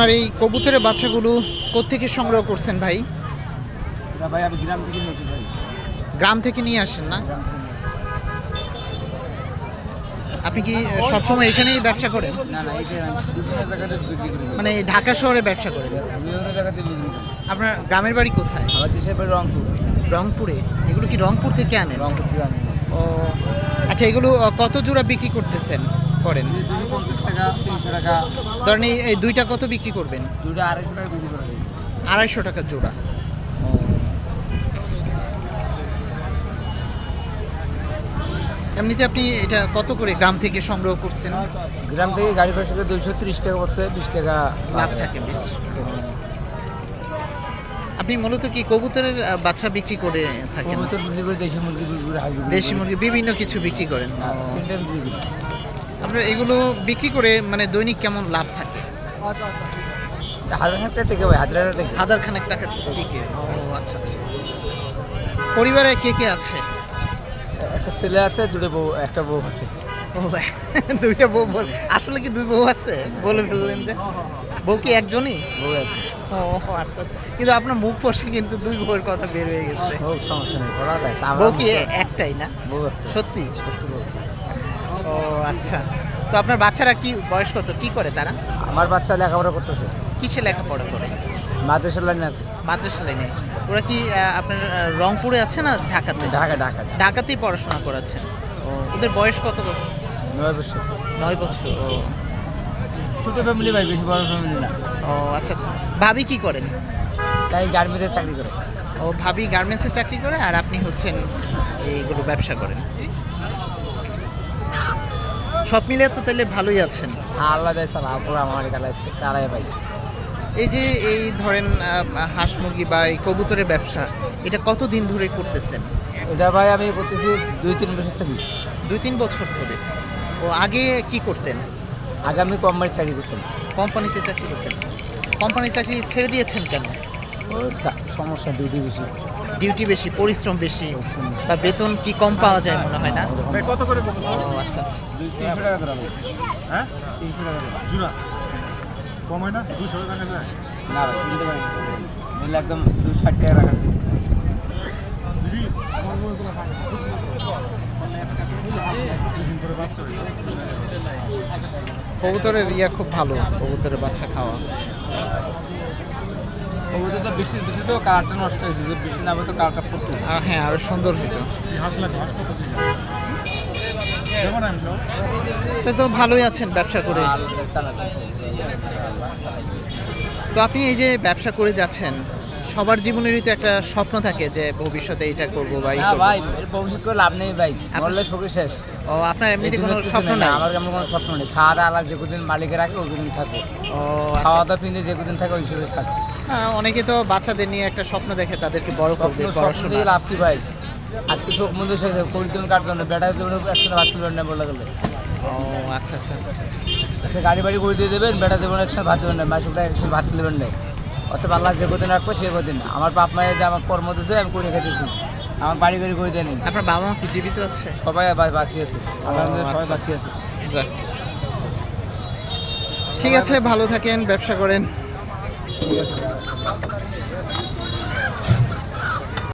আপনার এই কবুতরের বাচ্চাগুলো কোত্থেকে সংগ্রহ করছেন ভাই? ভাই আমি গ্রাম থেকে নিয়েছি ভাই। গ্রাম থেকে নিয়ে আসেন না? গ্রাম থেকে নিয়েছি। আপনি কি সবসময় এখানেই ব্যবসা করেন? না না, এই যে বিভিন্ন জায়গাতে বিক্রি করি ভাই। মানে ঢাকা শহরে ব্যবসা করেন? বিভিন্ন জায়গাতে বিক্রি করি। আপনার গ্রামের বাড়ি কোথায়? আমার দেশের বাড়ি রংপুর। রংপুরে? এগুলো কি রংপুর থেকে আনেন? রংপুর থেকে আমি ও আচ্ছা, এগুলো কত জোড়া বিক্রি করতেছেন করেন? 250 টাকা, 300 টাকা, ধরেন এই দুইটা কত বিক্রি করবেন? দুটা 250 টাকা বিক্রি করে দিই। 250 টাকা জোড়া। এমনিতে আপনি এটা কত করে গ্রাম থেকে সংগ্রহ করছেন? গ্রাম থেকে গাড়ি ভাড়া করে 230 টাকা বসছে, 20 টাকা লাভ থাকে বেশি। আপনি মূলত কি কবুতরের বাচ্চা বিক্রি করে থাকেন? কবুতর বিক্রি করে, দেশি মুরগি বিক্রি করে, হাঁস বিক্রি করে। দেশি মুরগি বিভিন্ন কিছু বিক্রি করেন? তিনটা বিক্রি করি। আপনার এগুলো বিক্রি করে মানে দৈনিক কেমন লাভ থাকে? 1000 টাকা টেকে ভাই, 1000 টাকা টেকে। 1000 খানেক টাকা টিকে। ও আচ্ছা আচ্ছা। পরিবারে কে কে আছে? একটা ছেলে আছে, দুটো বউ, একটা বউ আছে। ও দুইটা বউ আসলে কি দুই বউ আছে বলে ফেললেন যে? বউ কি একজনই? বউ আছে। ও আচ্ছা আচ্ছা। কিন্তু আপনার মুখ পড়ছে কিন্তু দুই বউয়ের কথা বের হয়ে গেছে। বউ সমস্যা নেই, করা যায়। বউ কি একটাই না? বউ একটা। সত্যি? সত্যি বউ। ও আচ্ছা। তো আপনার বাচ্চারা কি বয়স কত, কি করে তারা? আমার বাচ্চা লেখাপড়া করতেছে, কিসে লেখাপড়া করে? মাদ্রাসা লাইনে আছে। মাদ্রাসা লাইনে। ওরা কি আপনার রংপুরে আছে না ঢাকাতে? ঢাকা ঢাকা ঢাকাতেই পড়াশোনা করাচ্ছেন। ও ওদের বয়স কত? 9 বছর। 9 বছর। ও ছোট ফ্যামিলি ভাই, বেশি বড় ফ্যামিলি না। ও আচ্ছা আচ্ছা। ভাবি কি করেন? তাই গার্মেন্টসে চাকরি করে। ও ভাবি গার্মেন্টসে চাকরি করে আর আপনি হচ্ছেন এইগুলো ব্যবসা করেন। সব মিলিয়ে তো তাহলে ভালোই আছেন। আল্লাহ দেয় সালাম, পুরো আমার কাছে তারাই ভাই। এই যে এই ধরেন হাঁস মুরগি বা এই কবুতরের ব্যবসা, এটা কতদিন ধরে করতেছেন? এটা ভাই আমি করতেছি 2-3 বছর থেকে। 2-3 বছর ধরে। ও আগে কি করতেন? আগে আমি কোম্পানির চাকরি করতাম। কোম্পানিতে চাকরি করতেন? কোম্পানির চাকরি ছেড়ে দিয়েছেন কেন? ওর সমস্যা, ডিউটি বেশি। ডিউটি বেশি, পরিশ্রম বেশি, বা বেতন কি কম পাওয়া যায় মনে হয় না? কত করে ও আচ্ছা আচ্ছা। 300 টাকা ধরা ভাই। হ্যাঁ 300 টাকা ধরা। জুরা কম হয় না 200 টাকা যায় না ভাই, কিনতে পারি নিলে একদম 260 টাকা রাখা। দিদি দুদিন করে বাচ্চা হয়ে যাবে। কবুতরের খুব ভালো, কবুতরের বাচ্চা খাওয়া। ওদের তো বৃষ্টি বৃষ্টি তো কালারটা নষ্ট হয়েছে, যদি বৃষ্টি না হবে তো কালারটা পড়তো। আর হ্যাঁ, আরো সুন্দর হইতো। কি হাঁস লাগবে, হাঁস কত দিন যেমন আমি দাও। তাই তো ভালোই আছেন ব্যবসা করে। আল্লাহ চালাতেছে। তো আপনি এই যে ব্যবসা করে যাচ্ছেন, সবার জীবনেরই তো একটা স্বপ্ন থাকে যে ভবিষ্যতে এটা করবো বা এই না করবো। ভাই, এর ভবিষ্যৎ করে লাভ নেই ভাই, মরলে শোকে শেষ। ও আপনার এমনিতে এই কোনো দুনিয়ার কিছু স্বপ্ন নেই, নাই? আমার কেমন কোনো স্বপ্ন নেই। খাওয়া দাওয়া আলাদা, যে কদিন মালিকের রাখে ওই কদিন থাকো। ও আচ্ছা খাওয়া আচ্ছা। দাওয়া পিন্ধে যে কদিন থাকে ওই হিসেবে থাকে। হ্যাঁ, অনেকে তো বাচ্চাদের নিয়ে একটা স্বপ্ন দেখে তাদেরকে বড় স্বপ্ন করবে, স্বপ্ন পড়াশোনা। দিয়ে লাভ কি ভাই? আজকে চোখ মধ্যে শেষ পরিজন কার জন্য বেটা জীবনে একসাথে ভাত তুলবেন না বলে গেলে। ও আচ্ছা আচ্ছা। সে গাড়ি বাড়ি করে দিয়ে দেবেন, বেটা জীবনে একসাথে ভাত দেবেন না, মাসুকটা একসাথে ভাত তুলবেন না। অর্থাৎ আল্লাহ যে কদিন রাখবো সে কদিন। আমার বাপ মায়ের যে আমার কর্ম দিয়েছে আমি করে খেতেছি, আমার বাড়ি গাড়ি করে দেয়নি। আপনার বাবা মা কি জীবিত আছে? সবাই বাঁচিয়েছে, আলহামদুলিল্লাহ সবাই আচ্ছা। বাঁচিয়েছে। যাক। ঠিক আছে, ভালো থাকেন, ব্যবসা করেন। ঠিক আছে।